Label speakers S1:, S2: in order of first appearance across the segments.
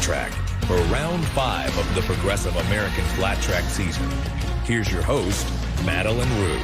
S1: track for round 5 of the Progressive American Flat Track season. Here's your host, Madeline Rue.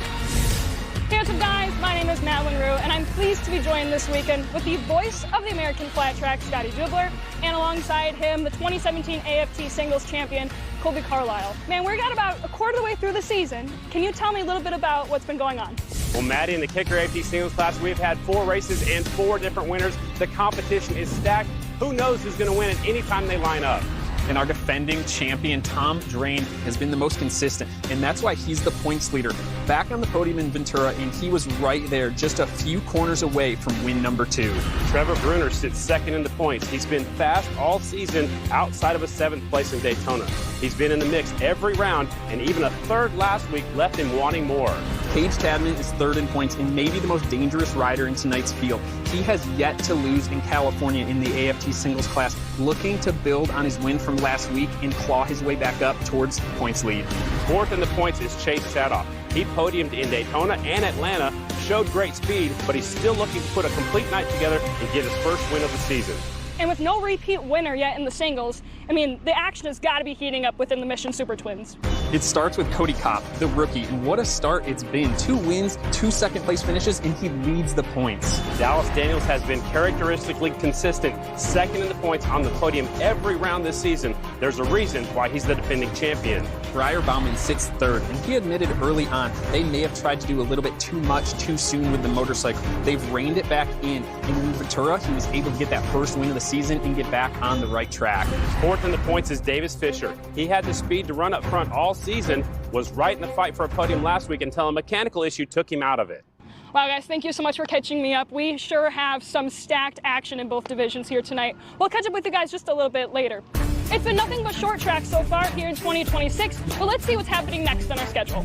S2: Hey, what's up, guys? My name is Madeline Rue, and I'm pleased to be joined this weekend with the voice of the American Flat Track, Scotty Jubler, and alongside him, the 2017 AFT Singles Champion, Colby Carlisle. Man, we're got about a quarter of the way through the season. Can you tell me a little bit about what's been going on?
S3: Well, Maddie, in the Kicker AFT Singles class, we've had 4 races and 4 different winners. The competition is stacked. Who knows who's going to win at any time they line up?
S4: And our defending champion, Tom Drain, has been the most consistent, and that's why he's the points leader. Back on the podium in Ventura, and he was right there, just a few corners away from win number 2.
S3: Trevor Bruner sits second in the points. He's been fast all season outside of a 7th place in Daytona. He's been in the mix every round, and even a 3rd last week left him wanting more.
S4: Paige Tadman is 3rd in points and maybe the most dangerous rider in tonight's field. He has yet to lose in California in the AFT Singles class, looking to build on his win from last week and claw his way back up towards the points lead.
S3: 4th in the points is Chase Sadoff. He podiumed in Daytona and Atlanta, showed great speed, but he's still looking to put a complete night together and get his first win of the season.
S2: And with no repeat winner yet in the singles, I mean, the action has got to be heating up within the Mission Super Twins.
S4: It starts with Cody Kopp, the rookie, and what a start it's been. 2 wins, 2 second-place finishes, and he leads the points.
S3: Dallas Daniels has been characteristically consistent, 2nd in the points on the podium every round this season. There's a reason why he's the defending champion.
S4: Briar Bauman sits 3rd, and he admitted early on they may have tried to do a little bit too much too soon with the motorcycle. They've reined it back in, and in Ventura, he was able to get that first win of the season and get back on the right track.
S3: 4th in the points is Davis Fisher. He had the speed to run up front all season, was right in the fight for a podium last week until a mechanical issue took him out of it.
S2: Wow, guys, thank you so much for catching me up. We sure have some stacked action in both divisions here tonight. We'll catch up with you guys just a little bit later. It's been nothing but short track so far here in 2026, but let's see what's happening next on our schedule.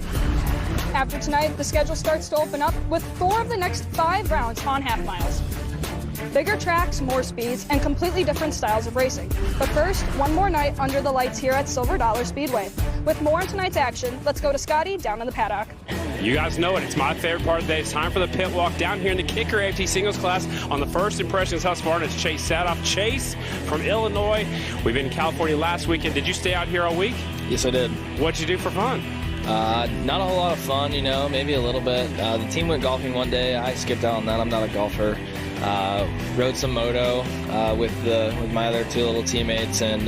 S2: After tonight, the schedule starts to open up with 4 of the next 5 rounds on half miles. Bigger tracks, more speeds, and completely different styles of racing. But first, one more night under the lights here at Silver Dollar Speedway. With more on tonight's action, let's go to Scotty down in the paddock.
S3: You guys know it. It's my favorite part of the day. It's time for the pit walk down here in the Kicker AFT Singles class. On the First Impressions Husqvarna, it's Chase Sadoff. Chase from Illinois. We've been in California last weekend. Did you stay out here all week?
S5: Yes, I did.
S3: What'd you do for fun?
S5: Not a whole lot of fun, you know, maybe a little bit. The team went golfing one day. I skipped out on that. I'm not a golfer. Rode some moto with my other 2 little teammates, and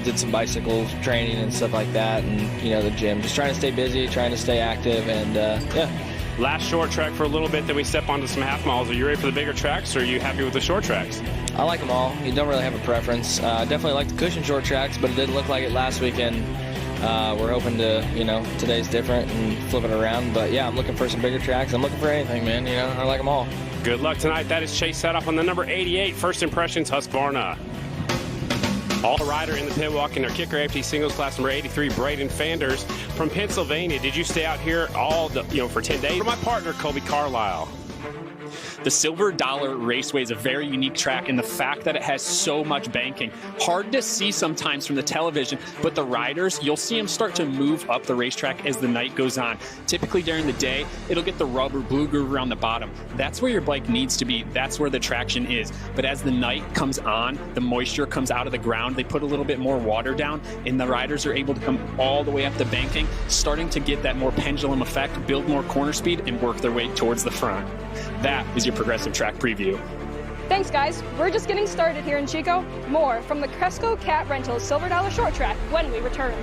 S5: did some bicycle training and stuff like that, and you know, the gym. Just trying to stay busy, trying to stay active, and yeah.
S3: Last short track for a little bit, then we step onto some half miles. Are you ready for the bigger tracks, or are you happy with the short tracks?
S5: I like them all. You don't really have a preference. Definitely like the cushion short tracks, but it didn't look like it last weekend. We're hoping to, you know, today's different and flip it around. But yeah, I'm looking for some bigger tracks. I'm looking for anything, man. You know, I like them all.
S3: Good luck tonight. That is Chase Sadoff on the number 88, First Impressions Husqvarna. All rider in the pit walk in our Kicker AFT Singles class, number 83, Braden Fanders from Pennsylvania. Did you stay out here for 10 days? For my partner, Colby Carlisle.
S4: The Silver Dollar Raceway is a very unique track in the fact that it has so much banking. Hard to see sometimes from the television, but the riders, you'll see them start to move up the racetrack as the night goes on. Typically during the day, it'll get the rubber blue groove around the bottom. That's where your bike needs to be. That's where the traction is. But as the night comes on, the moisture comes out of the ground. They put a little bit more water down, and the riders are able to come all the way up the banking, starting to get that more pendulum effect, build more corner speed, and work their way towards the front. That is your Progressive Track preview.
S2: Thanks, guys. We're just getting started here in Chico. More from the Cresco Cat Rentals Silver Dollar Short Track when we return.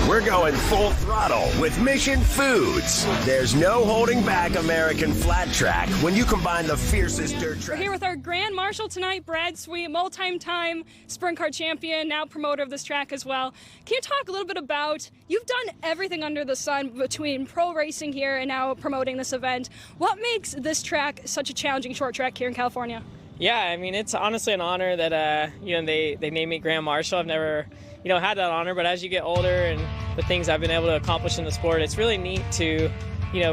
S6: We're going full throttle with Mission Foods. There's no holding back American Flat Track when you combine the fiercest dirt track.
S2: We're here with our Grand Marshal tonight, Brad Sweet, multi-time sprint car champion, now promoter of this track as well. Can you talk a little bit about, you've done everything under the sun between pro racing here and now promoting this event. What makes this track such a challenging short track here in California?
S7: Yeah, I mean, it's honestly an honor that, they named me Grand Marshal. I've never, had that honor, but as you get older and the things I've been able to accomplish in the sport, it's really neat to,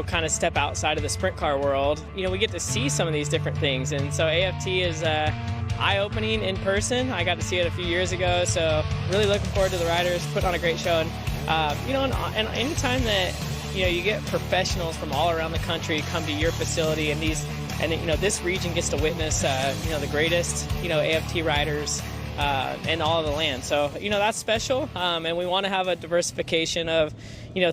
S7: kind of step outside of the sprint car world. We get to see some of these different things, and so AFT is eye-opening in person. I got to see it a few years ago, so really looking forward to the riders putting on a great show. And anytime that, you get professionals from all around the country come to your facility, and this region gets to witness, the greatest, AFT riders and all of the land. So, that's special. And we want to have a diversification of,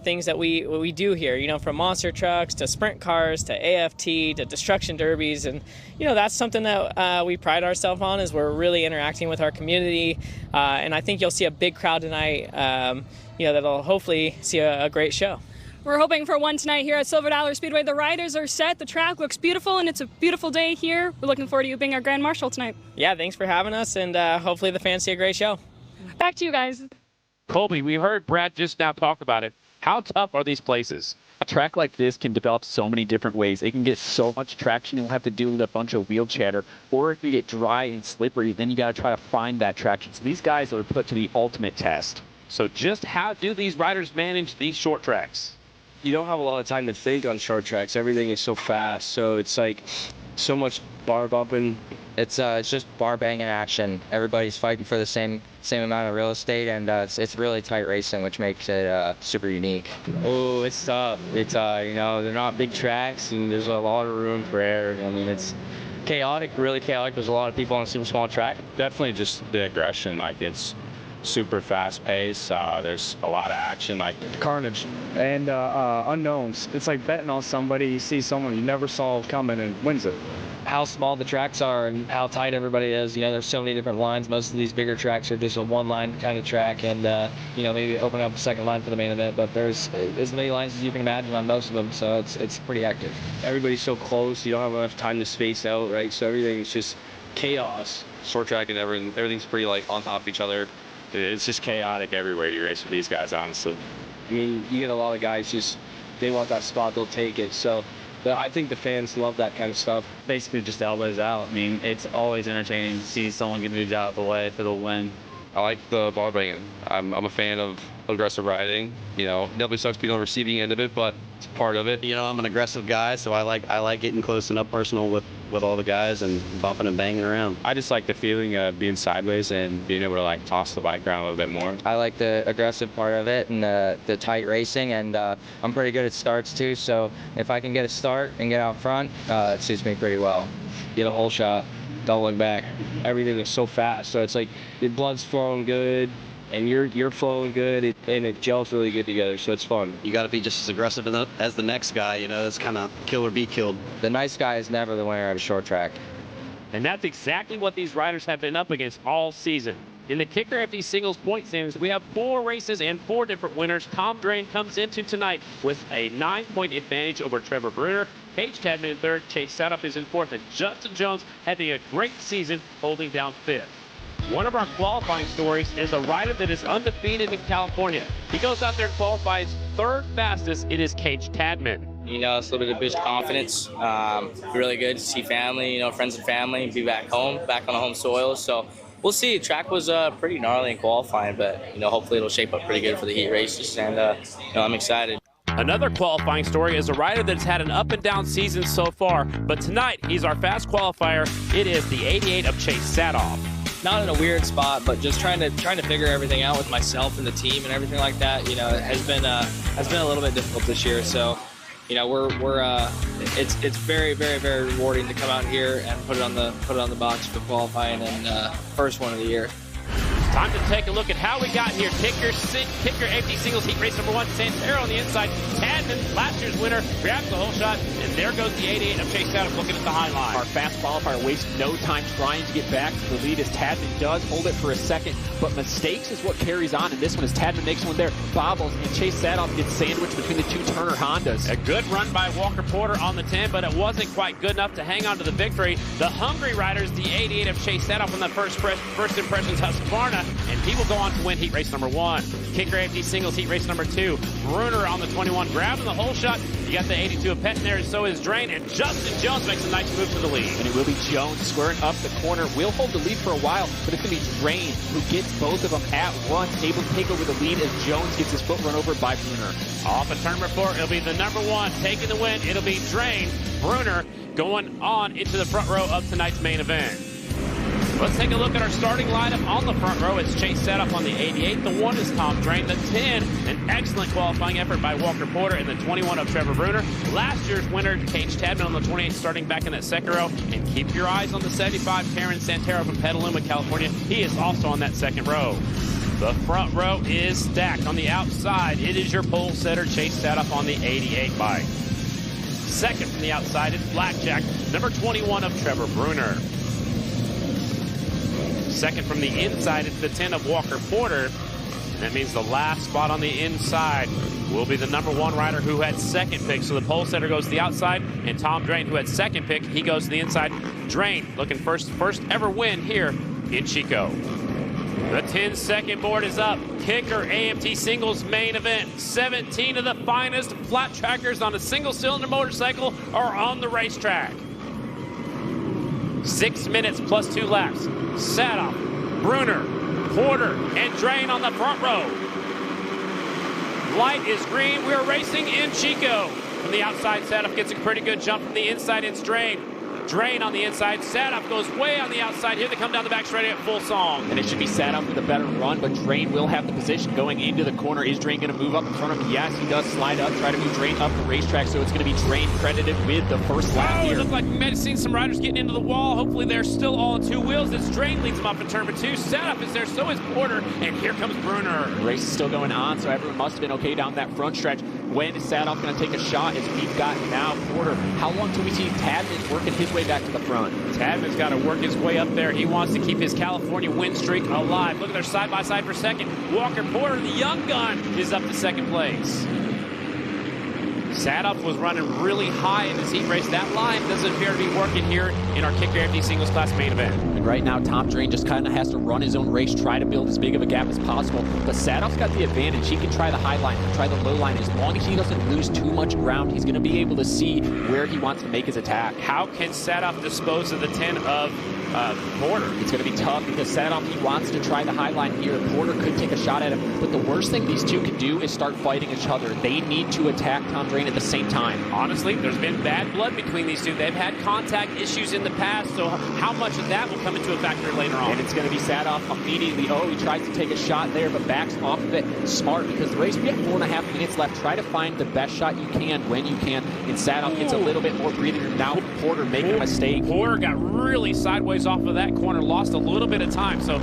S7: things that we do here, from monster trucks to sprint cars to AFT to destruction derbies. And, that's something that we pride ourselves on, is we're really interacting with our community. And I think you'll see a big crowd tonight, that'll hopefully see a great show.
S2: We're hoping for one tonight here at Silver Dollar Speedway. The riders are set, the track looks beautiful, and it's a beautiful day here. We're looking forward to you being our Grand Marshal tonight.
S7: Yeah, thanks for having us, and hopefully the fans see a great show.
S2: Back to you guys.
S3: Colby, we heard Brad just now talk about it. How tough are these places?
S8: A track like this can develop so many different ways. It can get so much traction, you'll have to deal with a bunch of wheel chatter. Or if you get dry and slippery, then you got to try to find that traction. So these guys are put to the ultimate test.
S3: So just how do these riders manage these short tracks?
S9: You don't have a lot of time to think on short tracks. Everything is so fast, so it's like so much bar bumping.
S5: It's just bar banging action. Everybody's fighting for the same amount of real estate, and it's really tight racing, which makes it super unique.
S9: Oh, it's tough. It's they're not big tracks, and there's a lot of room for error. I mean, it's chaotic, really chaotic. There's a lot of people on a super small track.
S3: Definitely just the aggression. Like, it's super fast paced. There's a lot of action, like
S9: Carnage and unknowns. It's like betting on somebody. You see someone you never saw coming and wins it.
S5: How small the tracks are and how tight everybody is. There's so many different lines. Most of these bigger tracks are just a one-line kind of track, and maybe open up a second line for the main event. But there's as many lines as you can imagine on most of them, so it's pretty active.
S9: Everybody's so close. You don't have enough time to space out, right? So everything's just chaos.
S3: short track and everything's pretty like on top of each other. It's just chaotic everywhere you race with these guys, honestly.
S9: I mean, you get a lot of guys just, they want that spot, they'll take it. So I think the fans love that kind of stuff.
S10: Basically just elbows out. I mean, it's always entertaining to see someone get moved out of the way for the win.
S11: I like the bar banging. I'm a fan of aggressive riding. You know, definitely sucks being on the receiving end of it, but it's part of it.
S12: You know, I'm an aggressive guy, so I like getting close and up personal with all the guys and bumping and banging around.
S3: I just like the feeling of being sideways and being able to like toss the bike around a little bit more.
S5: I like the aggressive part of it and the tight racing, and I'm pretty good at starts too, so if I can get a start and get out front, it suits me pretty well.
S9: Get a whole shot, don't look back. Everything is so fast, so it's like the blood's flowing good and you're flowing good, and it gels really good together, so it's fun.
S12: You got to be just as aggressive as the next guy, you know. It's kind of kill or be killed.
S5: The nice guy is never the winner at a short track.
S3: And that's exactly what these riders have been up against all season. In the Kicker FD Singles Point Standings, we have 4 races and 4 different winners. Tom Drain comes into tonight with a 9-point advantage over Trevor Bruner. Paige Tadman in 3rd, Chase Sadoff is in 4th, and Justin Jones having a great season holding down 5th. One of our qualifying stories is a rider that is undefeated in California. He goes out there and qualifies 3rd fastest. It is Paige Tadman.
S5: You know, it's a little bit of boost confidence. Really good to see family, you know, friends and family, be back home, back on the home soil. So we'll see. The track was pretty gnarly in qualifying, but, you know, hopefully it'll shape up pretty good for the heat races. And, you know, I'm excited.
S3: Another qualifying story is a rider that's had an up and down season so far, but tonight he's our fast qualifier. It is the 88 of Chase Sadoff.
S5: Not in a weird spot, but just trying to figure everything out with myself and the team and everything like that. You know, it has been a little bit difficult this year. So, you know, it's very, very, very rewarding to come out here and put it on the box for qualifying and first one of the year.
S3: Time to take a look at how we got here. Kicker FD Singles Heat Race number 1, Santero on the inside. Tadman, last year's winner, grabs the whole shot, and there goes the 88 of Chase Sadoff looking at the high line.
S4: Our fast qualifier wastes no time trying to get back to the lead as Tadman does hold it for a second, but mistakes is what carries on in this one as Tadman makes one there, bobbles, and Chase Sadoff gets sandwiched between the 2 Turner Hondas.
S3: A good run by Walker Porter on the 10, but it wasn't quite good enough to hang on to the victory. The hungry riders, the 88 of Chase Sadoff on the first impressions Husqvarna, and he will go on to win heat race number 1. Kicker FD Singles heat race number 2. Bruner on the 21, grabbing the whole shot. You got the 82 of Pettin there, and so is Drain, and Justin Jones makes a nice move to the lead.
S4: And it will be Jones squaring up the corner. Will hold the lead for a while, but it's going to be Drain who gets both of them at once, able to take over the lead as Jones gets his foot run over by Bruner.
S3: Off of turn number 4, it'll be the number 1 taking the win. It'll be Drain. Bruner going on into the front row of tonight's main event. Let's take a look at our starting lineup on the front row. It's Chase Sadoff on the 88. The 1 is Tom Drain. The 10, an excellent qualifying effort by Walker Porter. And the 21 of Trevor Bruner. Last year's winner, Cage Tadman on the 28, starting back in that second row. And keep your eyes on the 75, Terran Santero from Petaluma, California. He is also on that second row. The front row is stacked. On the outside, it is your pole setter, Chase Sadoff on the 88 bike. Second from the outside is Blackjack, number 21 of Trevor Bruner. Second from the inside, it's the 10 of Walker Porter. That means the last spot on the inside will be the number 1 rider who had second pick. So the pole setter goes to the outside, and Tom Drain, who had second pick, he goes to the inside. Drain looking first ever win here in Chico. The 10-second board is up. Kicker AMT Singles main event. 17 of the finest flat trackers on a single-cylinder motorcycle are on the racetrack. 6 minutes plus 2 laps. Sadoff, Bruner, Porter, and Drain on the front row. Light is green. We're racing in Chico. From the outside, Sadoff gets a pretty good jump. From the inside, it's Drain. Drain on the inside. Sadoff goes way on the outside. Here they come down the back straight at full song.
S8: And it should be Sadoff with a better run, but Drain will have the position going into the corner. Is Drain going to move up in front of him? Yes, he does slide up, try to move Drain up the racetrack, so it's going to be Drain credited with the first lap here.
S3: It looks like we may have seen some riders getting into the wall. Hopefully they're still all on 2 wheels. It's Drain leads them up in turn 2. Sadoff is there, so is Porter, and here comes Bruner.
S8: The race is still going on, so everyone must have been okay down that front stretch. When is Sadoff going to take a shot? As we've got now Porter. How long till we see Tadman working his way back to the front?
S3: Tadman's got to work his way up there. He wants to keep his California win streak alive. Look at their side-by-side for second. Walker Porter, the young gun, is up to second place. Sadoff was running really high in this heat race. That line doesn't appear to be working here in our Kicker AFD Singles Class main event.
S8: And right now, Tom Drain just kind of has to run his own race, try to build as big of a gap as possible. But Sadoff's got the advantage. He can try the high line, try the low line. As long as he doesn't lose too much ground, he's going to be able to see where he wants to make his attack.
S3: How can Sadoff dispose of the 10 of Porter?
S8: It's going to be tough because Sadoff, he wants to try the high line here. Porter could take a shot at him. But the worst thing these two can do is start fighting each other. They need to attack Tom Drain at the same time.
S3: Honestly, there's been bad blood between these two. They've had contact issues in the past, so how much of that will come into a factor later on?
S8: And it's going to be Sadoff immediately. Oh, he tries to take a shot there, but backs off of it. Smart, because the race, we have 4.5 minutes left. Try to find the best shot you can when you can. And Sadoff gets a little bit more breathing room. Now Porter making a mistake.
S3: Porter got really sideways off of that corner, lost a little bit of time. So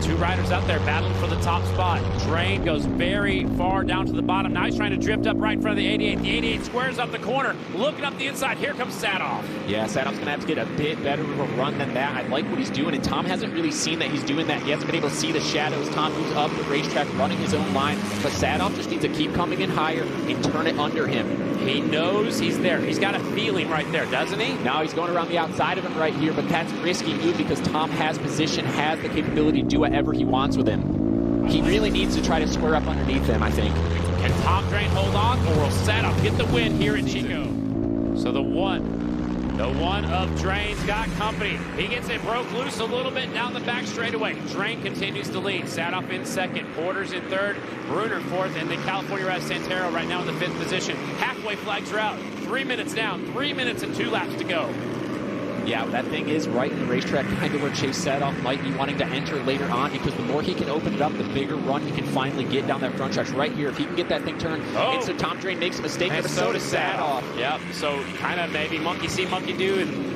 S3: 2 riders out there battling for the top spot. Drain goes very far down to the bottom. Now he's trying to drift up right in front of the 88. The 88 squares up the corner, looking up the inside. Here comes Sadoff.
S8: Yeah, Sadoff's going to have to get a bit better of a run than that. I like what he's doing, and Tom hasn't really seen that he's doing that. He hasn't been able to see the shadows. Tom moves up the racetrack, running his own line, but Sadoff just needs to keep coming in higher and turn it under him.
S3: He knows he's there. He's got a feeling right there, doesn't he?
S8: Now he's going around the outside of him right here, but that's a risky move because Tom has position, has the capability to do whatever he wants with him. He really needs to try to square up underneath him, I think.
S3: Can Tom Drain hold on, or will Sadoff get the win here in Chico? So the one of Drain's got company. He gets it broke loose a little bit down the back straightaway. Drain continues to lead. Sadoff in second. Porter's in third. Bruner fourth. And the California Raz Santero right now in the 5th position. Halfway flags are out. 3 minutes down. 3 minutes and 2 laps to go.
S8: Yeah, that thing is right in the racetrack, kind of where Chase Sadoff might be wanting to enter later on, because the more he can open it up, the bigger run he can finally get down that front stretch. Right here, if he can get that thing turned, and so Tom Drain makes a mistake,
S3: and
S8: but so does Sadoff.
S3: Yep, so kind of maybe monkey see, monkey do, and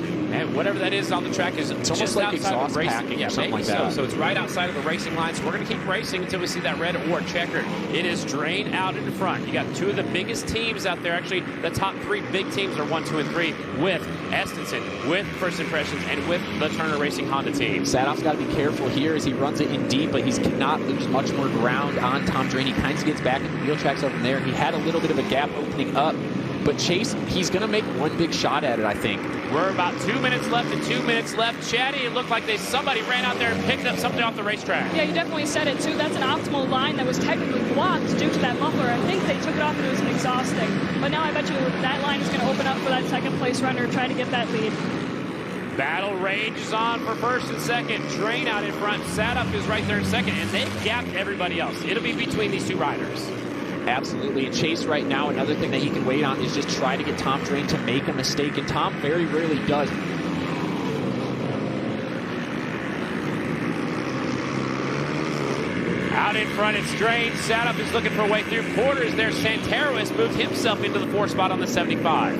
S3: whatever that is on the track is
S8: it's
S3: just
S8: almost like
S3: outside
S8: exhaust
S3: of the racing.
S8: packing
S3: Yeah,
S8: or something
S3: maybe
S8: like that.
S3: So it's right outside of the racing line, so we're going to keep racing until we see that red or checkered. It is Drain out in the front. You got 2 of the biggest teams out there. Actually, the top 3 big teams are 1, 2, and 3 with Estenson, with First Impressions, and with the Turner Racing Honda team.
S8: Sadoff's got to be careful here as he runs it in deep, but he cannot lose much more ground on Tom Drain. He kind of gets back in the wheel tracks over there. He had a little bit of a gap opening up, but Chase, he's going to make one big shot at it, I think.
S3: We're about 2 minutes left and 2 minutes left. Chatty, it looked like somebody ran out there and picked up something off the racetrack.
S2: Yeah, you definitely said it too. That's an optimal line that was technically blocked due to that muffler. I think they took it off and it was an exhausting. But now I bet you that line is going to open up for that second place runner trying to get that lead.
S3: Battle rages on for first and second. Drain out in front. Sadoff is right there in second, and they've gapped everybody else. It'll be between these 2 riders.
S8: Absolutely. And Chase right now, another thing that he can wait on is just try to get Tom Drain to make a mistake. And Tom very rarely does.
S3: Out in front, it's Drain. Sadoff is looking for a way through. Porter is there. Santero has moved himself into the 4th spot on the 75.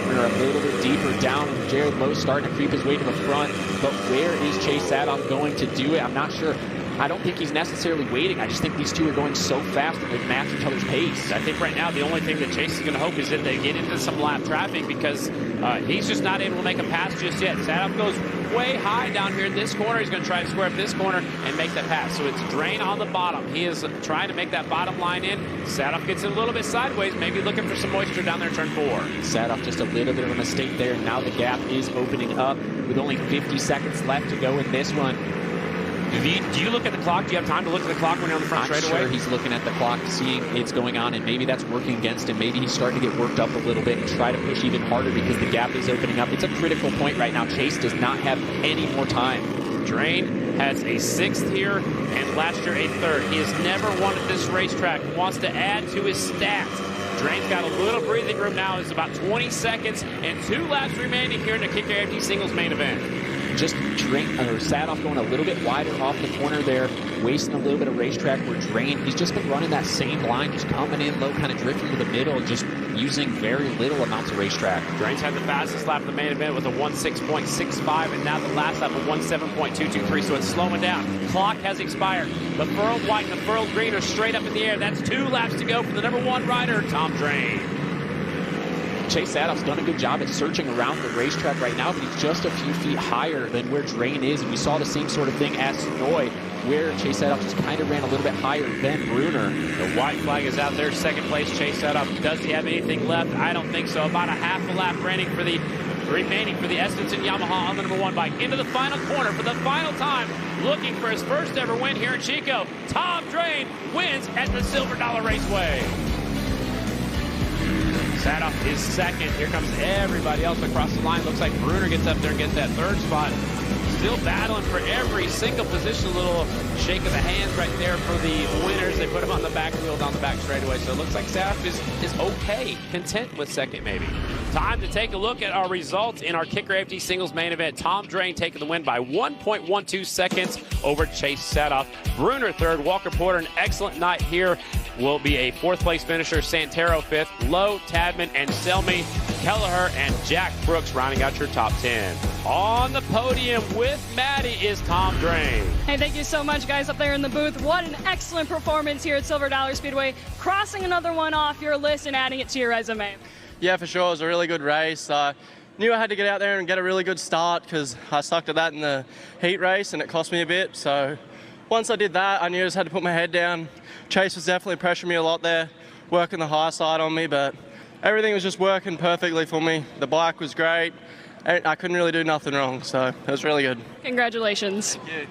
S8: We're a little bit deeper down, and Jared Lowe's starting to creep his way to the front. But where is Chase Sadoff going to do it? I'm not sure. I don't think he's necessarily waiting. I just think these two are going so fast that they match each other's pace.
S3: I think right now the only thing that Chase is going to hope is that they get into some lap traffic, because he's just not able to make a pass just yet. Sadoff goes way high down here in this corner. He's going to try to square up this corner and make that pass. So it's Drain on the bottom. He is trying to make that bottom line in. Sadoff gets it a little bit sideways, maybe looking for some moisture down there in turn 4.
S8: Sadoff just a little bit of a mistake there, and now the gap is opening up with only 50 seconds left to go in this one.
S3: Do you look at the clock? Do you have time to look at the clock when you're on the front straightaway?
S8: I'm sure he's looking at the clock, seeing it's going on, and maybe that's working against him. Maybe he's starting to get worked up a little bit and try to push even harder because the gap is opening up. It's a critical point right now. Chase does not have any more time.
S3: Drain has a 6th here, and last year a 3rd. He has never won at this racetrack. He wants to add to his stats. Drain's got a little breathing room now. It's about 20 seconds and 2 laps remaining here in the Kicker AFT Singles main event.
S8: Just Sadoff going a little bit wider off the corner there, wasting a little bit of racetrack where Drain, he's just been running that same line, just coming in low, kind of drifting to the middle, just using very little amounts of racetrack.
S3: Drain's had the fastest lap of the main event with a 1:6.65, and now the last lap of 1:7.223, so it's slowing down. Clock has expired. The furled white and the furled green are straight up in the air. That's 2 laps to go for the number 1 rider, Tom Drain.
S8: Chase Sadoff's done a good job at searching around the racetrack right now, but he's just a few feet higher than where Drain is. And we saw the same sort of thing at Sonoy, where Chase Sadoff just kind of ran a little bit higher than Bruner.
S3: The white flag is out there, 2nd place, Chase Sadoff. Does he have anything left? I don't think so. About a half a lap remaining for the Estenson Yamaha on the number 1 bike. Into the final corner for the final time, looking for his first ever win here in Chico. Tom Drain wins at the Silver Dollar Raceway. Sadoff is 2nd. Here comes everybody else across the line. Looks like Bruner gets up there and gets that 3rd spot. Still battling for every single position. A little shake of the hands right there for the winners. They put him on the back wheel down the back straightaway. So it looks like Sadoff is okay, content with 2nd maybe. Time to take a look at our results in our Kicker AFT Singles main event. Tom Drain taking the win by 1.12 seconds over Chase Sadoff. Bruner 3rd, Walker Porter, an excellent night here. Will be a 4th place finisher. Santero 5th, Lowe, Tadman, and Selmy, Kelleher, and Jack Brooks rounding out your top 10. On the podium with Maddie is Tom Drain.
S2: Hey, thank you so much, guys, up there in the booth. What an excellent performance here at Silver Dollar Speedway. Crossing another one off your list and adding it to your resume.
S13: Yeah, for sure. It was a really good race. Knew I had to get out there and get a really good start because I sucked at that in the heat race and it cost me a bit. So once I did that, I knew I just had to put my head down. Chase was definitely pressuring me a lot there, working the high side on me, but everything was just working perfectly for me. The bike was great. I couldn't really do nothing wrong, so it was really good.
S2: Congratulations.
S13: Thank you.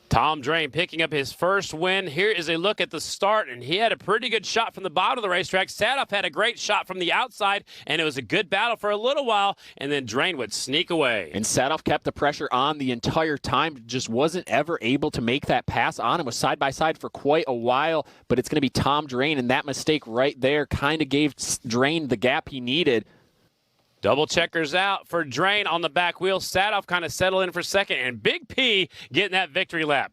S3: Tom Drain picking up his first win. Here is a look at the start, and he had a pretty good shot from the bottom of the racetrack. Sadoff had a great shot from the outside, and it was a good battle for a little while, and then Drain would sneak away.
S8: And Sadoff kept the pressure on the entire time, just wasn't ever able to make that pass on him. Was side by side for quite a while, but it's going to be Tom Drain, and that mistake right there kind of gave Drain the gap he needed.
S3: Double checkers out for Drain on the back wheel. Sadoff kind of settled in for 2nd, and Big P getting that victory lap.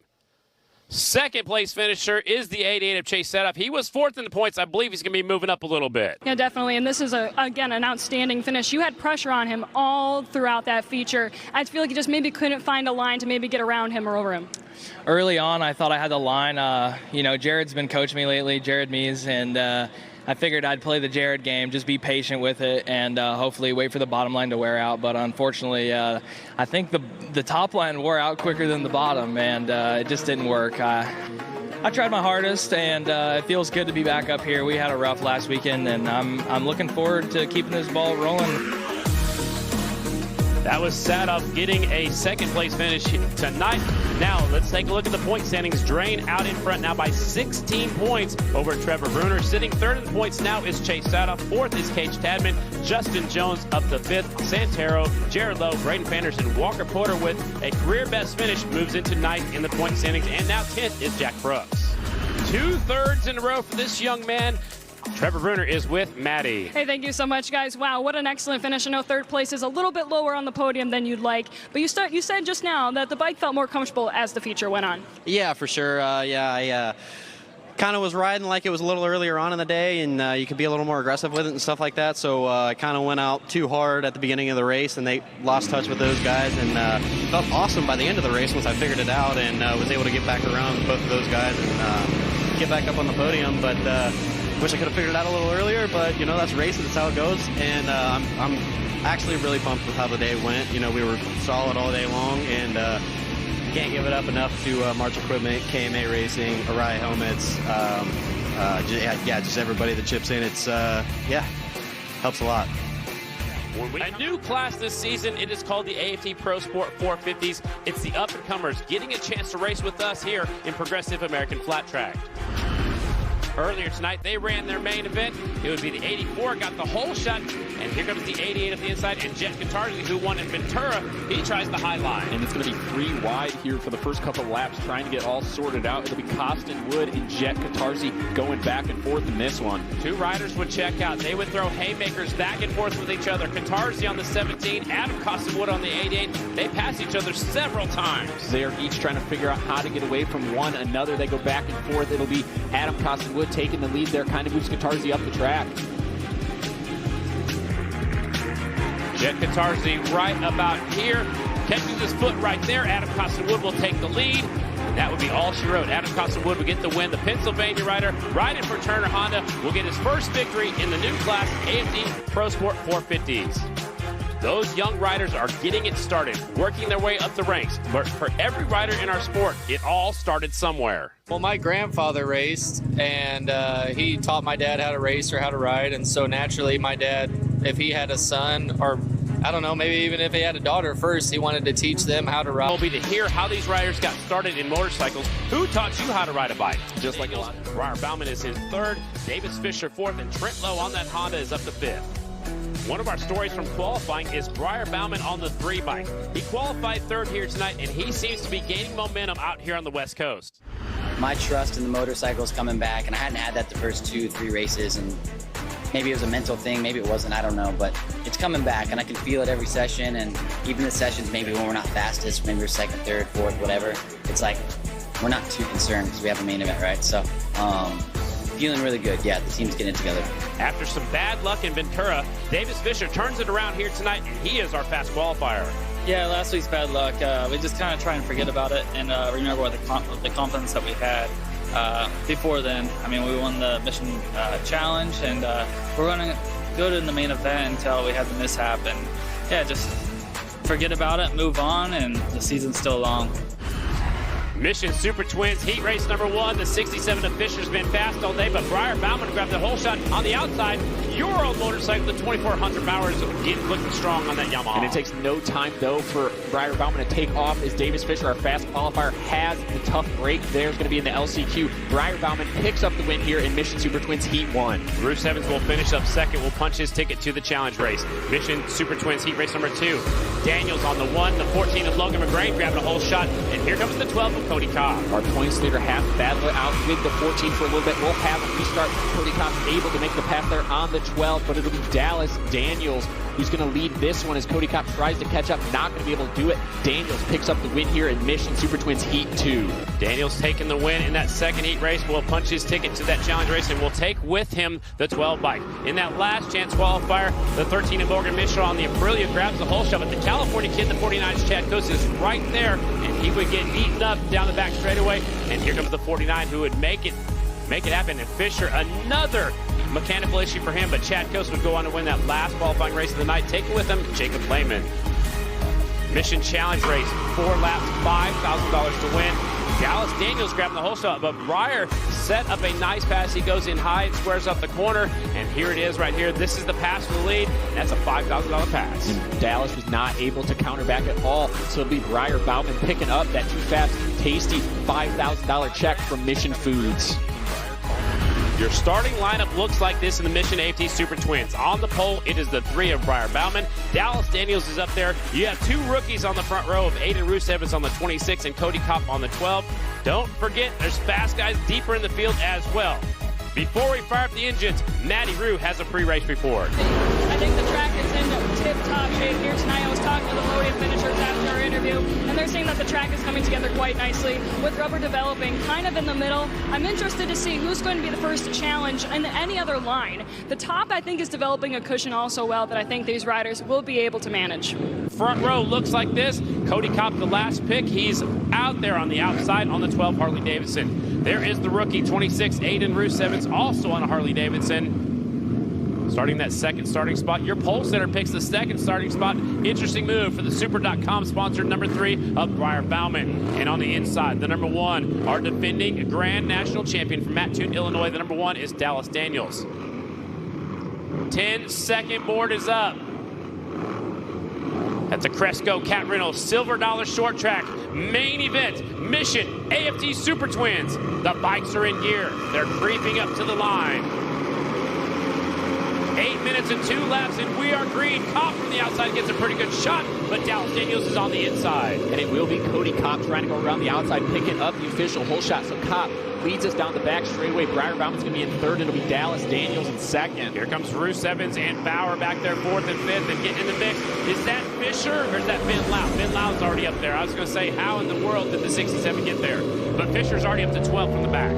S3: 2nd place finisher is the 88 of Chase Sadoff. He was 4th in the points. I believe he's going to be moving up a little bit.
S2: Yeah, definitely. And this is, again, an outstanding finish. You had pressure on him all throughout that feature. I feel like you just maybe couldn't find a line to maybe get around him or over him.
S7: Early on, I thought I had the line. Jared's been coaching me lately, Jared Mees, and I figured I'd play the Jared game, just be patient with it, and hopefully wait for the bottom line to wear out. But unfortunately, I think the top line wore out quicker than the bottom, and it just didn't work. I tried my hardest, and it feels good to be back up here. We had a rough last weekend, and I'm looking forward to keeping this ball rolling.
S3: That was Sadoff getting a 2nd place finish tonight. Now, let's take a look at the point standings. Drain out in front now by 16 points over Trevor Bruner. Sitting 3rd in the points now is Chase Sadoff. 4th is Cage Tadman. Justin Jones up to 5th. Santero, Jared Lowe, Braden Fanders, and Walker Porter with a career best finish moves into 9th in the point standings. And now 10th is Jack Brooks. 2 thirds in a row for this young man. Trevor Bruner is with Maddie.
S2: Hey, thank you so much, guys. Wow, what an excellent finish. I know third place is a little bit lower on the podium than you'd like, but you said just now that the bike felt more comfortable as the feature went on.
S12: Yeah, for sure. I kind of was riding like it was a little earlier on in the day, and you could be a little more aggressive with it and stuff like that. So I kind of went out too hard at the beginning of the race, and they lost touch with those guys, and felt awesome by the end of the race once I figured it out and was able to get back around both of those guys and get back up on the podium. But wish I could have figured it out a little earlier, but, you know, that's racing. That's how it goes. And I'm actually really pumped with how the day went. You know, we were solid all day long, and can't give it up enough to March Equipment, KMA Racing, Arai Helmets, just everybody that chips in. It's, helps a lot.
S3: A new class this season. It is called the AFT Pro Sport 450s. It's the up-and-comers getting a chance to race with us here in Progressive American Flat Track. Earlier tonight, they ran their main event. It would be the 84, got the whole shot, and here comes the 88 up the inside, and Jet Katarzi, who won in Ventura, he tries the high line.
S8: And it's going to be 3 wide here for the first couple of laps, trying to get all sorted out. It'll be Costin Wood and Jet Katarzi going back and forth in this one.
S3: 2 riders would check out. They would throw haymakers back and forth with each other. Katarzi on the 17, Adam Costin Wood on the 88. They pass each other several times.
S8: They're each trying to figure out how to get away from one another. They go back and forth. It'll be Adam Costin Wood taking the lead there, kind of moves Katarzi up the track.
S3: Jet Katarzi right about here, catches his foot right there. Adam Costin Wood will take the lead. And that would be all she wrote. Adam Costin Wood would get the win. The Pennsylvania rider riding for Turner Honda will get his first victory in the new class, AFT Pro Sport 450s. Those young riders are getting it started, working their way up the ranks. But for every rider in our sport, it all started somewhere.
S5: Well, my grandfather raced, and he taught my dad how to race or how to ride. And so naturally, my dad, if he had a son, or I don't know, maybe even if he had a daughter first, he wanted to teach them how to ride.
S3: Will be to hear how these riders got started in motorcycles. Who taught you how to ride a bike?
S8: Just like a lot.
S3: Briar Bauman is his 3rd, Davis Fisher 4th, and Trent Lowe on that Honda is up to 5th. One of our stories from qualifying is Briar Bauman on the 3 bike. He qualified 3rd here tonight, and he seems to be gaining momentum out here on the West Coast.
S14: My trust in the motorcycle is coming back, and I hadn't had that the first 2-3 races, and maybe it was a mental thing, maybe it wasn't, I don't know, but it's coming back, and I can feel it every session, and even the sessions maybe when we're not fastest, maybe we're 2nd, 3rd, 4th, whatever, it's like we're not too concerned because we have a main event, right? So, feeling really good. Yeah, the team's getting it together.
S3: After some bad luck in Ventura, Davis Fisher turns it around here tonight, and he is our fast qualifier.
S5: Yeah, last week's bad luck. We just kind of try and forget about it and remember the confidence that we had before then. I mean, we won the mission challenge, and we're running good in the main event until we had the mishap. And yeah, just forget about it, move on, and the season's still long.
S3: Mission Super Twins heat race number 1. The 67 of Fisher's been fast all day, but Briar Bauman grabbed the whole shot on the outside. Your old motorcycle, the 2400 powers, getting looking strong on that Yamaha.
S8: And it takes no time, though, for Briar Bauman to take off as Davis Fisher, our fast qualifier, has the tough break there. It's going to be in the LCQ. Briar Bauman picks up the win here in Mission Super Twins Heat 1.
S3: Bruce Evans will finish up 2nd, will punch his ticket to the challenge race. Mission Super Twins heat race number 2. Daniels on the 1, the 14 of Logan McGrain grabbing a whole shot, and here comes the 12 of Cody Cobb.
S8: Our points leader has battled out with the 14 for a little bit. We'll have a restart. Cody Cobb able to make the pass there on the 12, but it'll be Dallas Daniels who's going to lead this one as Cody Cobb tries to catch up. Not going to be able to do it. Daniels picks up the win here in Mission Super Twins Heat 2.
S3: Daniels taking the win in that 2nd heat race. Will punch his ticket to that challenge race and will take with him the 12 bike. In that last chance qualifier, the 13 of Morgan Mitchell on the Aprilia grabs the whole shot, but the California kid, the 49's Chad Coase, is right there, and he would get eaten up down the back straightaway. And here comes the 49 who would make it happen. And Fisher, another mechanical issue for him, but Chad Coase would go on to win that last qualifying race of the night. Taking with him Jacob Lehman. Mission Challenge race, 4 laps, $5,000 to win. Dallas Daniels grabbing the whole shot, but Briar set up a nice pass. He goes in high and squares up the corner, and here it is right here. This is the pass for the lead, and that's a $5,000 pass.
S8: And Dallas was not able to counter back at all, so it'll be Briar Bauman picking up that too fast, tasty $5,000 check from Mission Foods.
S3: Your starting lineup looks like this in the Mission AFT Super Twins. On the pole, it is the 3 of Briar Bauman. Dallas Daniels is up there. You have 2 rookies on the front row of Aiden Roos Evans on the 26 and Cody Kopp on the 12. Don't forget, there's fast guys deeper in the field as well. Before we fire up the engines, Matty Rue has a pre-race report.
S2: I think the track is in tip-top shape here tonight. I was talking to the podium finishers after our interview, and they're saying that the track is coming together quite nicely with rubber developing kind of in the middle. I'm interested to see who's going to be the first to challenge in any other line. The top, I think, is developing a cushion also well that I think these riders will be able to manage.
S3: Front row looks like this. Cody Kopp, the last pick. He's out there on the outside on the 12 Harley Davidson. There is the rookie, 26, Aiden Roos-Evans, also on a Harley Davidson. Starting that second starting spot. Your pole center picks the second starting spot. Interesting move for the Super.com sponsored number 3 of Briar Bauman. And on the inside, the number 1, our defending Grand National Champion from Mattoon, Illinois. The number 1 is Dallas Daniels. 10-second board is up. At the Cresco Cat Reynolds Silver Dollar Short Track main event, Mission AFT Super Twins. The bikes are in gear. They're creeping up to the line. 8 minutes and 2 laps, and we are green. Kopp from the outside gets a pretty good shot, but Dallas Daniels is on the inside.
S5: And it will be Cody Kopp trying to go around the outside, picking up the official hole shot. So Kopp leads us down the back straightaway. Briar Bauman's going to be in third. It'll be Dallas Daniels in second.
S3: Here comes Roos-Evans and Bauer back there fourth and fifth and getting in the mix. Is that Fisher or is that Ben Lau? Ben Lau's already up there. I was going to say, how in the world did the 67 get there? But Fisher's already up to 12 from the back.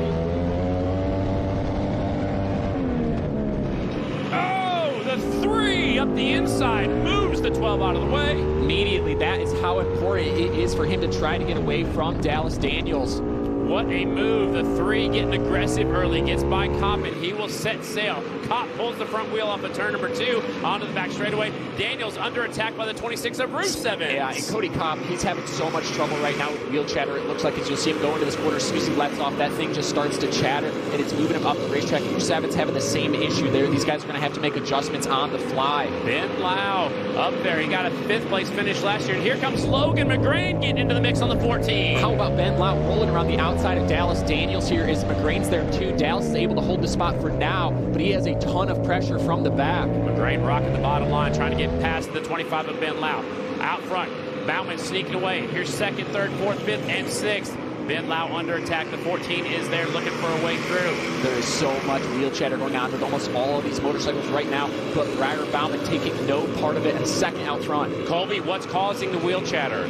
S3: The 3 up the inside moves the 12 out of the way.
S5: Immediately, that is how important it is for him to try to get away from Dallas Daniels.
S3: What a move. The 3 getting aggressive early. Gets by Kopp, and he will set sail. Kopp pulls the front wheel off of turn number 2 onto the back straightaway. Daniels under attack by the 26 of Roos-Evans.
S5: Yeah, and Cody Kopp, he's having so much trouble right now with wheel chatter. It looks like as you'll see him go into this corner, as soon as he lets off, that thing just starts to chatter, and it's moving him up the racetrack. Roos-Evans having the same issue there. These guys are going to have to make adjustments on the fly.
S3: Ben Lau up there. He got a 5th place finish last year, and here comes Logan McGrain getting into the mix on the 14.
S5: How about Ben Lau rolling around the outside of Dallas Daniels here as McGrain's there too. Dallas is able to hold the spot for now, but he has a ton of pressure from the back.
S3: McGrain rocking the bottom line, trying to get past the 25 of Ben Lau. Out front, Bauman sneaking away. Here's 2nd, 3rd, 4th, 5th, and 6th. Ben Lau under attack. The 14 is there looking for a way through.
S5: There is so much wheel chatter going on with almost all of these motorcycles right now, but Briar Bauman taking no part of it and 2nd out front.
S3: Colby, what's causing the wheel chatter?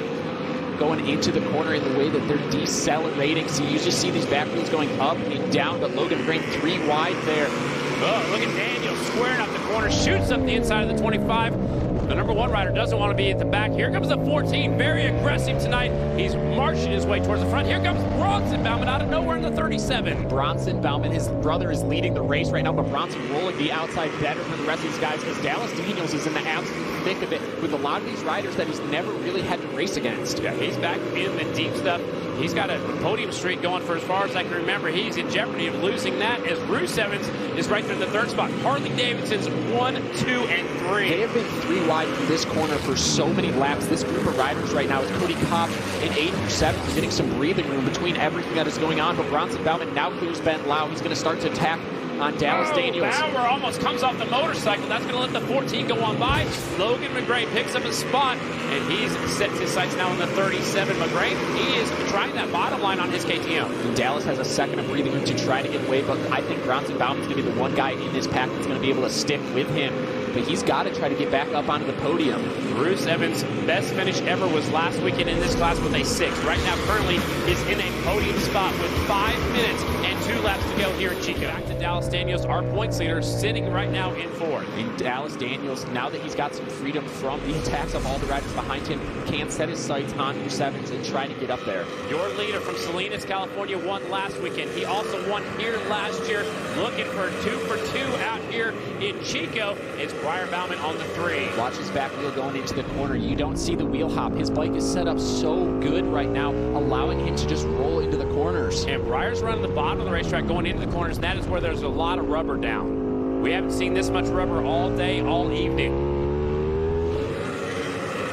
S5: Going into the corner in the way that they're decelerating. So you just see these back wheels going up and down, but Logan McGrain 3 wide there.
S3: Oh, look at Daniel squaring up the corner, shoots up the inside of the 25. The number 1 rider doesn't want to be at the back. Here comes the 14, very aggressive tonight. He's marching his way towards the front. Here comes Bronson Bauman out of nowhere in the 37.
S5: Bronson Bauman, his brother, is leading the race right now, but Bronson rolling the outside better than the rest of these guys because Dallas Daniels is in the absolute thick of it with a lot of these riders that he's never really had to race against.
S3: Yeah, he's back in the deep stuff. He's got a podium streak going for as far as I can remember. He's in jeopardy of losing that as Roos-Evans is right there in the 3rd spot. Harley Davidson's 1, 2, and 3.
S5: They have been 3 wide from this corner for so many laps. This group of riders right now is Cody Kopp and Aiden Roos-Evans getting some breathing room between everything that is going on. But Bronson Bauman now clears Ben Lau. He's going to start to attack on Dallas Daniels.
S3: Bauer almost comes off the motorcycle. That's going to let the 14 go on by. Logan McGrain picks up a spot, and he sets his sights now in the 37. McGrain, he is trying that bottom line on his KTM.
S5: And Dallas has a 2nd of breathing room to try to get away, but I think Bronson Bauman's going to be the one guy in this pack that's going to be able to stick with him. But he's got to try to get back up onto the podium.
S3: Roos-Evans' best finish ever was last weekend in this class with a 6. Right now, currently, is in a podium spot with 5 minutes and 2 laps to go here at Chico. Back to Dallas Daniels, our points leader, sitting right now in 4th.
S5: And Dallas Daniels, now that he's got some freedom from the attacks of all the riders behind him, can set his sights on Roos-Evans and try to get up there.
S3: Your leader from Salinas, California, won last weekend. He also won here last year, looking for 2 for 2 out here in Chico. It's Briar Bauman on the 3.
S5: Watch his back wheel going into the corner. You don't see the wheel hop. His bike is set up so good right now, allowing him to just roll into the corners.
S3: And Briar's running the bottom of the racetrack going into the corners, and that is where there's a lot of rubber down. We haven't seen this much rubber all day, all evening.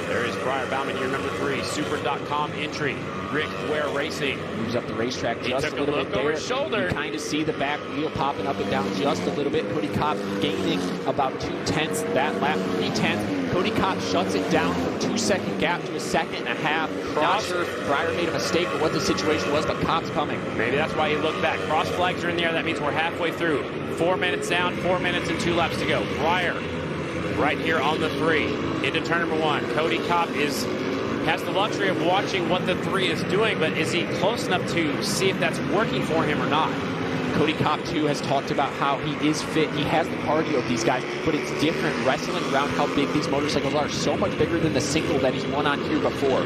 S3: There is Briar Bauman, your number 3, Super.com entry. Rick Ware Racing.
S5: Moves up the racetrack just a little bit there.
S3: Over his shoulder.
S5: You kind of see the back wheel popping up and down just a little bit. Cody Kopp gaining about 2/10 that lap, 3/10.
S8: Cody Kopp shuts it down from 2-second gap to a 1.5 seconds. Not sure if Breyer made a mistake or what the situation was, but Kopp's coming.
S3: Maybe that's why he looked back. Cross flags are in the air. That means we're halfway through. 4 minutes down, 4 minutes and 2 laps to go. Breyer right here on the 3 into turn number 1. Cody Kopp has the luxury of watching what the 3 is doing, but is he close enough to see if that's working for him or not?
S8: Cody Kopp, too, has talked about how he is fit. He has the cardio of these guys, but it's different wrestling around how big these motorcycles are. So much bigger than the single that he's won on here before.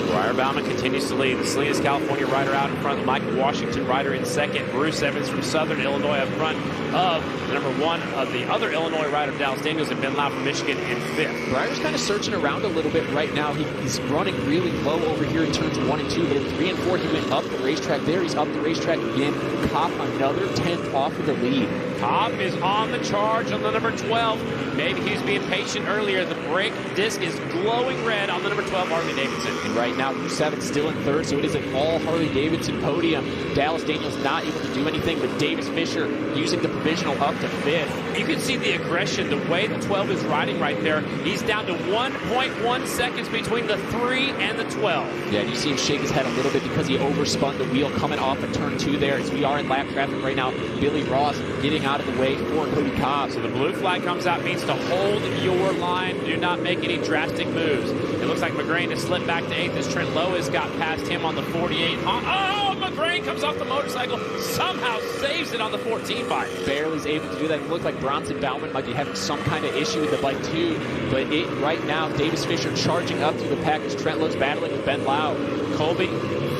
S3: Breyer Bauman continues to lead. The Salinas, California rider out in front. The Michael Washington rider in second. Bruce Evans from Southern Illinois up front of the number 1 of the other Illinois rider, Dallas Daniels, and Ben Lau from Michigan in 5th.
S8: Breyer's kind of searching around a little bit right now. He's running really low over here in turns 1 and 2, but in 3 and 4, he went up the racetrack there. He's up the racetrack again. Kopp another 10th off of the lead.
S3: Kopp is on the charge on the number 12. Maybe he was being patient earlier. The brake disc is glowing red on the number 12, Harley Davidson.
S8: And right now, U7 still in 3rd, so it is an all Harley Davidson podium. Dallas Daniels not able to do anything, but Davis Fisher using the provisional up to 5th.
S3: You can see the aggression, the way the 12 is riding right there. He's down to 1.1 seconds between the 3 and the 12.
S8: Yeah, and you see him shake his head a little bit because he overspun the wheel coming off of turn 2 there. As we are in lap traffic right now, Billy Ross getting out of the way for Cody Kopp.
S3: So the blue flag comes out, means to hold your line. Do not make any drastic moves. It looks like McGrain has slipped back to 8th as Trent Lowe got past him on the 48. Oh, McGrain comes off the motorcycle, somehow saves it on the 14 bike.
S8: Barely is able to do that. It looked like Bronson Bauman might be having some kind of issue with the bike too, but right now, Davis Fisher charging up through the pack as Trent Lowe's battling with Ben Lau.
S3: Colby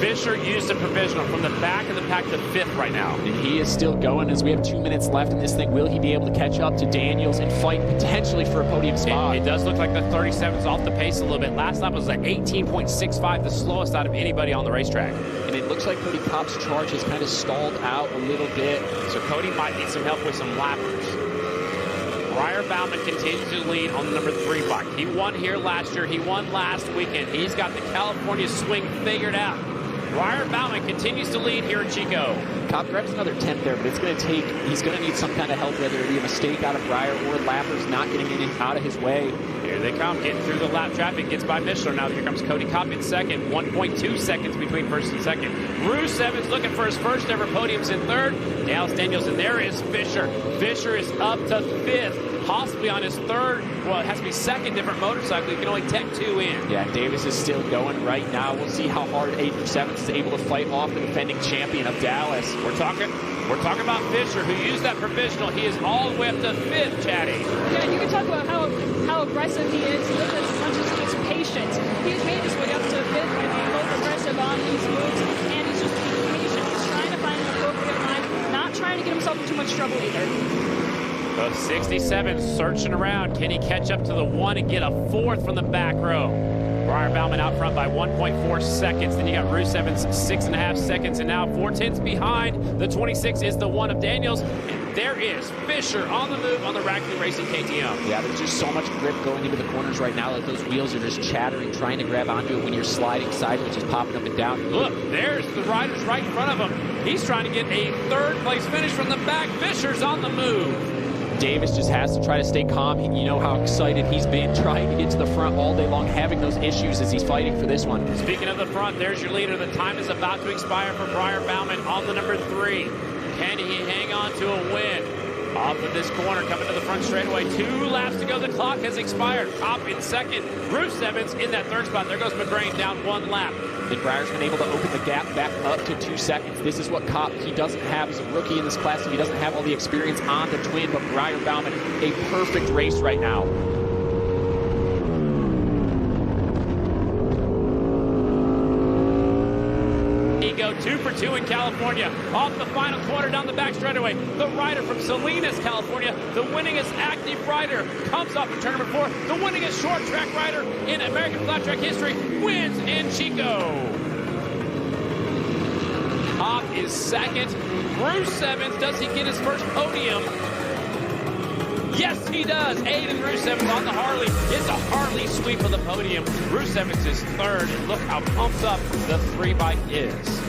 S3: Fisher used a provisional from the back of the pack to 5th right now.
S8: And he is still going as we have 2 minutes left in this thing. Will he be able to catch up to Daniels and fight potentially for a podium spot?
S3: It does look like the 37's off the pace a little bit. Last lap was at 18.65, the slowest out of anybody on the racetrack.
S8: And it looks like Cody Kopp's charge has kind of stalled out a little bit.
S3: So Cody might need some help with some lappers. Breyer Bauman continues to lead on the number 3 bike. He won here last year. He won last weekend. He's got the California swing figured out. Breyer Bauman continues to lead here in Chico.
S8: Kopp grabs another 10th there, but it's going to take, he's going to need some kind of help, whether it be a mistake out of Breyer or lappers not getting in and out of his way.
S3: Here they come, getting through the lap traffic, gets by Michelin. Now here comes Cody Kopp in second, 1.2 seconds between first and second. Bruce Evans looking for his first ever podiums in 3rd. Dallas Daniels, and there is Fisher. Fisher is up to 5th, possibly on his 3rd, well, it has to be 2nd different motorcycle. You can only take 2 in.
S8: Yeah, Davis is still going right now. We'll see how hard 8 through 7 is able to fight off the defending champion of Dallas.
S3: We're talking about Fisher, who used that provisional. He is all the way up to 5th, Chatty.
S2: Yeah, and you can talk about how aggressive he is. Look as much as he's patient. He's made his way up to 5th by being both aggressive on these moves, and he's just being patient. He's trying to find an appropriate line, not trying to get himself in too much trouble either.
S3: The 67 searching around. Can he catch up to the 1 and get a 4th from the back row? Breyer Bauman out front by 1.4 seconds. Then you got Bruce Evans 6.5 seconds, and now 4/10 behind. The 26 is the 1 of Daniels. And there is Fisher on the move on the Rackley Racing KTM.
S8: Yeah, there's just so much grip going into the corners right now that those wheels are just chattering, trying to grab onto it when you're sliding sideways, just popping up and down.
S3: Look, there's the riders right in front of him. He's trying to get a 3rd place finish from the back. Fisher's on the move.
S8: Davis just has to try to stay calm. You know how excited he's been trying to get to the front all day long, having those issues as he's fighting for this one.
S3: Speaking of the front, there's your leader. The time is about to expire for Breyer Bauman on the number 3. Can he hang on to a win? Off of this corner, coming to the front straightaway. 2 laps to go. The clock has expired. Kopp in second. Bruce Evans in that 3rd spot. There goes McGrain down 1 lap.
S8: Then Breyer's been able to open the gap back up to 2 seconds. This is what Kopp, he doesn't have as a rookie in this class, so he doesn't have all the experience on the twin, but Breyer Bauman, a perfect race right now.
S3: Go 2 for 2 in California. Off the final corner down the back straightaway. The rider from Salinas, California, the winningest active rider, comes off in turn number 4. The winningest short track rider in American flat track history wins in Chico. Kopp is second. Bruce Evans, does he get his first podium? Yes, he does. Aiden Bruce Evans on the Harley. It's a Harley sweep of the podium. Bruce Evans is 3rd, and look how pumped up the 3 bike is.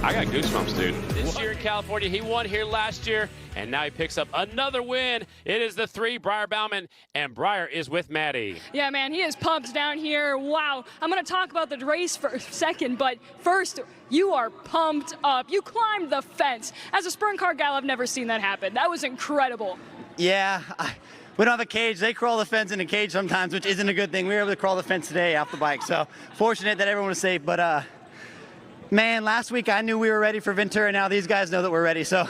S3: I got goosebumps, dude. This year in California, he won here last year, and now he picks up another win. It is the 3, Briar Bauman, and Briar is with Maddie.
S2: Yeah, man, he is pumped down here. Wow. I'm going to talk about the race for a second, but first, you are pumped up. You climbed the fence. As a sprint car gal, I've never seen that happen. That was incredible.
S15: Yeah, we don't have a cage. They crawl the fence in a cage sometimes, which isn't a good thing. We were able to crawl the fence today off the bike, so fortunate that everyone was safe. But, man, last week I knew we were ready for Ventura. Now these guys know that we're ready, so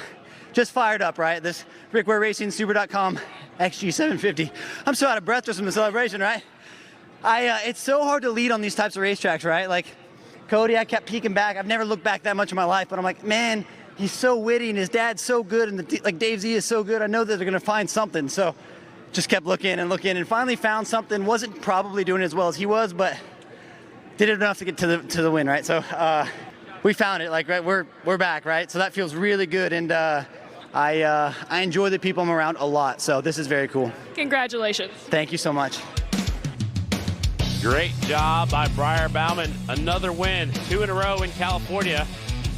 S15: just fired up, right? This Rickware Racing Super.com XG750. I'm so out of breath just from the celebration, right? It's so hard to lead on these types of racetracks, right? Like Cody, I kept peeking back. I've never looked back that much in my life, but I'm like, man, he's so witty and his dad's so good, and like Dave Z is so good. I know that they're gonna find something. So just kept looking and finally found something. Wasn't probably doing as well as he was, but did enough to get to the win, right? So we found it, like, right, we're back, right? So that feels really good, and I enjoy the people I'm around a lot, so this is very cool.
S2: Congratulations.
S15: Thank you so much.
S3: Great job by Briar Bauman. Another win, 2 in a row in California.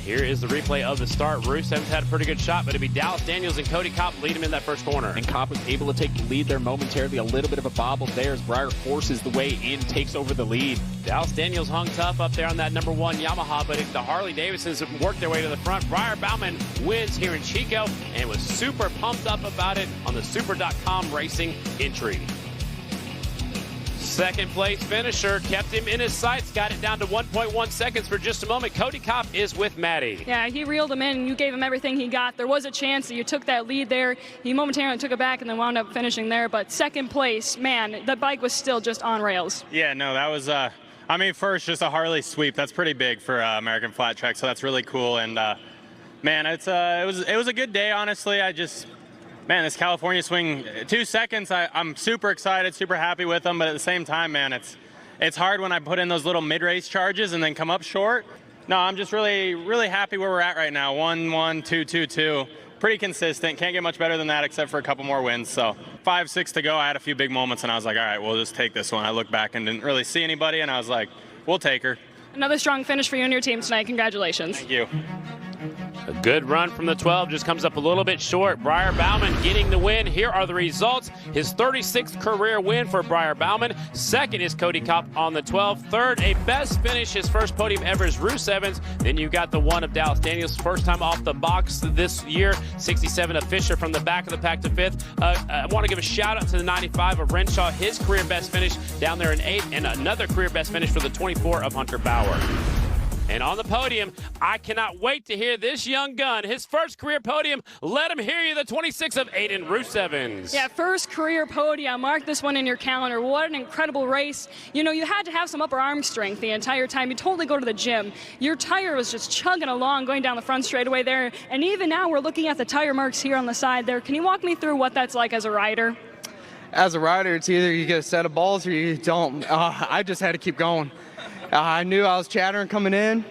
S3: Here is the replay of the start. Roos Evans had a pretty good shot, but it'd be Dallas Daniels and Cody Kopp lead him in that first corner.
S8: And Kopp was able to take the lead there momentarily. A little bit of a bobble there as Briar forces the way in, takes over the lead.
S3: Dallas Daniels hung tough up there on that number 1 Yamaha, but the Harley Davidsons worked their way to the front. Briar Bauman wins here in Chico and was super pumped up about it on the Super.com Racing entry. Second place finisher kept him in his sights, got it down to 1.1 seconds for just a moment. Cody Kopp is with Maddie.
S2: Yeah, he reeled him in, and you gave him everything he got. There was a chance that you took that lead there. He momentarily took it back and then wound up finishing there. But second place, man, the bike was still just on rails.
S16: Yeah, no, that was, I mean, first, just a Harley sweep. That's pretty big for American Flat Track, so that's really cool. And, man, it was a good day, honestly. Man, this California swing, 2 seconds, I'm super excited, super happy with them, but at the same time, man, it's hard when I put in those little mid-race charges and then come up short. No, I'm just really, really happy where we're at right now. 1-1, 2-2-2. Pretty consistent. Can't get much better than that except for a couple more wins. So 5-6 to go. I had a few big moments, and I was like, all right, we'll just take this one. I looked back and didn't really see anybody, and I was like, we'll take her.
S2: Another strong finish for you and your team tonight. Congratulations.
S16: Thank you.
S3: A good run from the 12, just comes up a little bit short. Briar Bauman getting the win. Here are the results. His 36th career win for Briar Bauman. Second is Cody Kopp on the 12. Third, a best finish, his first podium ever is Roos Evans. Then you got the one of Dallas Daniels, first time off the box this year. 67 of Fisher from the back of the pack to 5th. I want to give a shout out to the 95 of Renshaw, his career best finish down there in 8th, and another career best finish for the 24 of Hunter Bauer. And on the podium, I cannot wait to hear this young gun. His first career podium. Let him hear you, the 26 of Aiden Roos Evans.
S2: Yeah, first career podium. Mark this one in your calendar. What an incredible race. You know, you had to have some upper arm strength the entire time. You totally go to the gym. Your tire was just chugging along, going down the front straightaway there. And even now, we're looking at the tire marks here on the side there. Can you walk me through what that's like as a rider?
S17: As a rider, it's either you get a set of balls or you don't. I just had to keep going. I knew I was chattering coming in.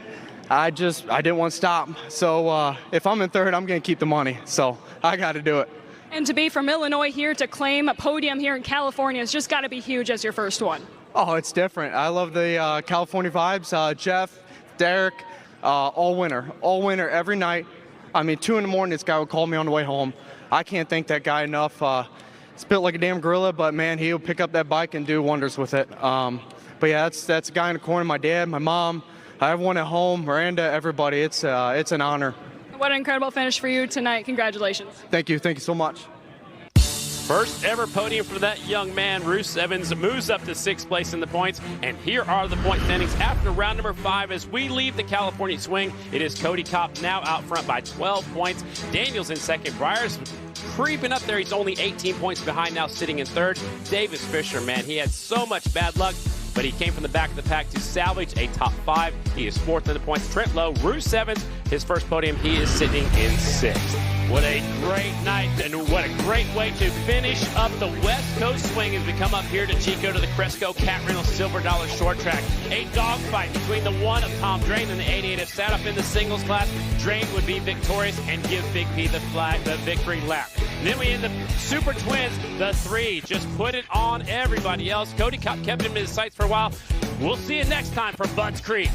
S17: I didn't want to stop. So if I'm in third, I'm going to keep the money. So I got to do it.
S2: And to be from Illinois here to claim a podium here in California has just got to be huge as your first one.
S17: Oh, it's different. I love the California vibes. Jeff, Derek, all winter every night. I mean, 2 in the morning, this guy would call me on the way home. I can't thank that guy enough. He's built like a damn gorilla, but man, he'll pick up that bike and do wonders with it. But yeah, that's a guy in the corner, my dad, my mom, everyone at home, Miranda, everybody. It's an honor.
S2: What an incredible finish for you tonight. Congratulations.
S17: Thank you so much.
S3: First ever podium for that young man. Roos Evans moves up to 6th place in the points. And here are the point standings after round number 5 as we leave the California swing. It is Cody Kopp now out front by 12 points. Daniels in second. Briar's creeping up there. He's only 18 points behind now, sitting in third. Davis Fisher, man, he had so much bad luck, but he came from the back of the pack to salvage a top 5. He is 4th in the points. Trent Lowe, Roos Evans, his first podium, he is sitting in 6th. What a great night, and what a great way to finish up the West Coast swing as we come up here to Chico to the Cresco Cat Reynolds Silver Dollar Short Track. A dogfight between the 1 of Tom Drain and the 88 of sat up in the singles class. Drain would be victorious and give Big P the victory lap. And then we end the Super Twins, the 3, just put it on everybody else. Cody Kopp kept him in his sights for a while. We'll see you next time for Budds Creek.